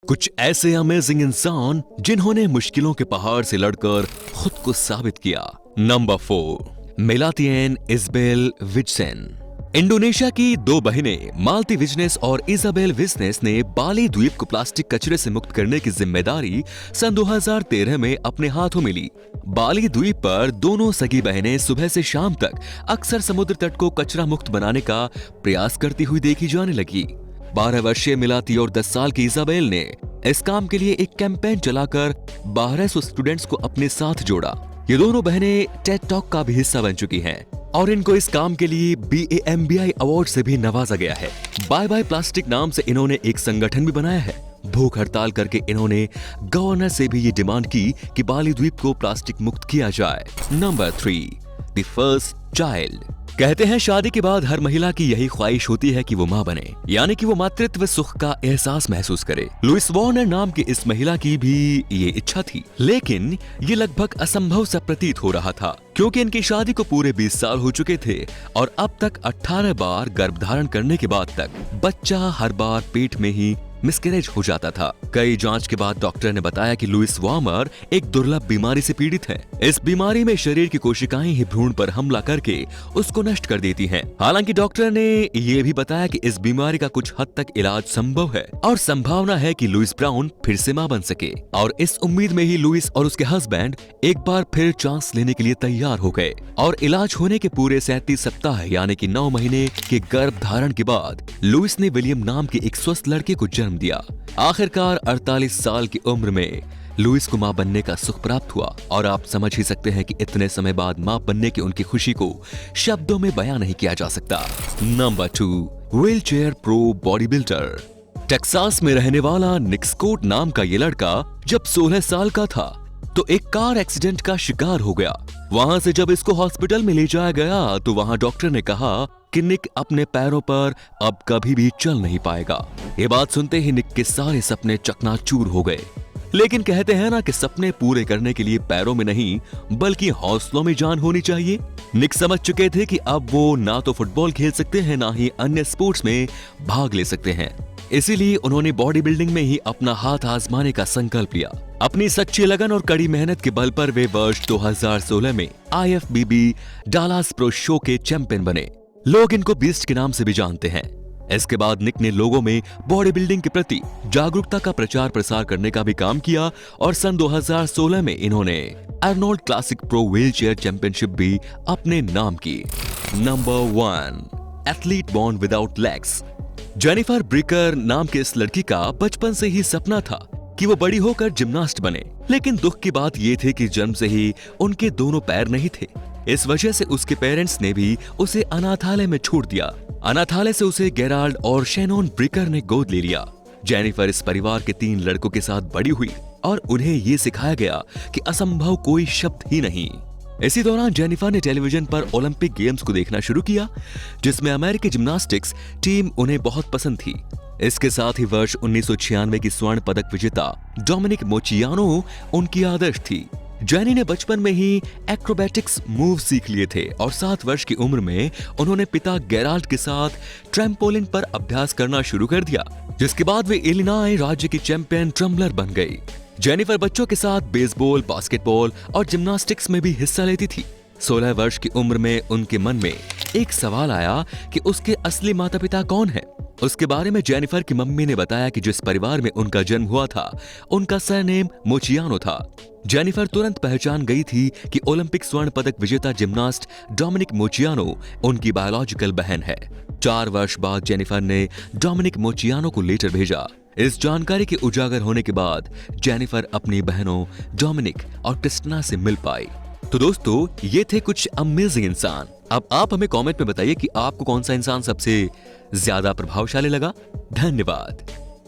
कुछ ऐसे अमेजिंग इंसान जिन्होंने मुश्किलों के पहाड़ से लड़कर खुद को साबित किया। नंबर 4, मेलाथियन इज़ाबेल विज़नेस। इंडोनेशिया की दो बहनें मालती विज़नेस और इज़ाबेल विज़नेस ने बाली द्वीप को प्लास्टिक कचरे से मुक्त करने की जिम्मेदारी सन 2013 में अपने हाथों में ली। बाली द्वीप पर दोनों सगी बहनें सुबह से शाम तक अक्सर समुद्र तट को कचरा मुक्त बनाने का प्रयास करती हुई देखी जाने लगी। 12 वर्षीय मिलाती और 10 साल की इज़ाबेल ने इस काम के लिए एक कैंपेन चलाकर 1200 स्टूडेंट्स को अपने साथ जोड़ा। ये दोनों बहनें टेड टॉक का भी हिस्सा बन चुकी हैं और इनको इस काम के लिए BAMBI अवार्ड से भी नवाजा गया है। बाय बाय प्लास्टिक नाम से इन्होंने एक संगठन भी बनाया है। भूख हड़ताल करके इन्होंने गवर्नर से भी ये डिमांड की कि बाली द्वीप को प्लास्टिक मुक्त किया जाए। Number 3, the first child. कहते हैं शादी के बाद हर महिला की यही ख्वाहिश होती है कि वो मां बने, यानी कि वो मातृत्व सुख का एहसास महसूस करे। लुइस वार्नर नाम की इस महिला की भी ये इच्छा थी, लेकिन ये लगभग असंभव सा प्रतीत हो रहा था क्योंकि इनकी शादी को पूरे 20 साल हो चुके थे और अब तक 18 बार गर्भधारण करने के बाद तक बच्चा हर बार पेट में ही मिसकैरेज हो जाता था। कई जांच के बाद डॉक्टर ने बताया कि लुइस वार्नर एक दुर्लभ बीमारी से पीड़ित है। इस बीमारी में शरीर की कोशिकाएं ही भ्रूण पर हमला करके उसको नष्ट कर देती हैं। हालांकि डॉक्टर ने ये भी बताया कि इस बीमारी का कुछ हद तक इलाज संभव है और संभावना है कि लुइस ब्राउन फिर से मां बन सके। और इस उम्मीद में ही लुइस और उसके हस्बैंड एक बार फिर चांस लेने के लिए तैयार हो गए और इलाज होने के पूरे 37 सप्ताह यानी कि 9 महीने के गर्भधारण के बाद लुइस ने विलियम नाम के एक स्वस्थ लड़के को जन्म दिया। आखिरकार 48 साल की उम्र में लुइस को मां बनने का सुख प्राप्त हुआ और आप समझ ही सकते हैं कि इतने समय बाद मां बनने की उनकी खुशी को शब्दों में बयां नहीं किया जा सकता। Number 2, wheelchair pro body builder. Texas में रहने वाला निक स्कॉट नाम का ये लड़का जब 16 साल का था तो एक कार एक्सीडेंट का शिकार हो गया। वहां से जब इसको हॉस्पिटल में ले जाया गया तो वहां डॉक्टर ने कहा कि निक अपने पैरों पर अब कभी भी चल नहीं पाएगा। ये बात सुनते ही निक के सारे सपने चकनाचूर हो गए। लेकिन कहते हैं ना कि सपने पूरे करने के लिए पैरों में नहीं बल्कि हौसलों में जान होनी चाहिए। निक समझ चुके थे कि अब वो ना तो फुटबॉल खेल सकते हैं ना ही अन्य स्पोर्ट्स में भाग ले सकते हैं। इसीलिए उन्होंने बॉडी बिल्डिंग में ही अपना हाथ आजमाने का संकल्प लिया। अपनी सच्ची लगन और कड़ी मेहनत के बल पर वे वर्ष 2016 में IFBB डालास प्रो शो के चैंपियन बने। लोग इनको बीस्ट के नाम से भी जानते हैं। इसके बाद निक ने लोगों में बॉडी बिल्डिंग के प्रति जागरूकता का प्रचार प्रसार करने का भी काम किया और सन 2016 में इन्होंने Arnold classic pro wheelchair championship भी अपने नाम की। Number 1, athlete born without legs. Jennifer Breakker नाम के इस लड़की का बचपन से ही सपना था कि वो बड़ी होकर जिम्नास्ट बने, लेकिन दुख की बात ये थी कि जन्म से ही उनके दोनों पैर नहीं थे। इस वजह से उसके पेरेंट्स ने भी उसे अनाथालय में छोड़ दिया। अनाथालय से उसे गेराल्ड और शैनोन ब्रिकर ने गोद ले लिया। जेनिफर इस परिवार के 3 लड़कों के साथ बड़ी हुई और उन्हें ये सिखाया गया कि असंभव कोई शब्द ही नहीं। इसी दौरान जेनिफर ने टेलीविजन पर ओलंपिक गेम्स को देखना शुरू किया जिसमें अमेरिकी जिम्नास्टिक्स टीम उन्हें बहुत पसंद थी। इसके साथ ही वर्ष 1996 की स्वर्ण पदक विजेता डोमिनिक मोचियानो उनकी आदर्श थी। जेनी ने बचपन में ही एक्रोबैटिक्स मूव सीख लिए थे और 7 वर्ष की उम्र में उन्होंने पिता गेराल्ड के साथ ट्रैम्पोलिन पर अभ्यास करना शुरू कर दिया, जिसके बाद वे इलिनॉय राज्य की चैंपियन ट्रम्बलर बन गई। जेनिफर बच्चों के साथ बेसबॉल, बास्केटबॉल और जिम्नास्टिक्स में भी हिस्सा लेती थी। 16 वर्ष की उम्र में उनके मन में एक सवाल आया कि उसके असली माता पिता कौन हैं। उसके बारे में जेनिफर की मम्मी ने बताया कि जिस परिवार में उनका जन्म हुआ था उनका सरनेम मोचियानो था। जेनिफर तुरंत पहचान गई थी कि ओलंपिक स्वर्ण पदक विजेता जिम्नास्ट डोमिनिक मोचियानो उनकी बायोलॉजिकल बहन है। 4 वर्ष बाद जेनिफर ने डोमिनिक मोचियानो को लेटर भेजा। इस जानकारी के उजागर होने के बाद जेनिफर अपनी बहनों डोमिनिक और क्रिस्टिना से मिल पाई। तो दोस्तों, ये थे कुछ अमेजिंग इंसान। अब आप हमें कमेंट में बताइए कि आपको कौन सा इंसान सबसे ज्यादा प्रभावशाली लगा। धन्यवाद।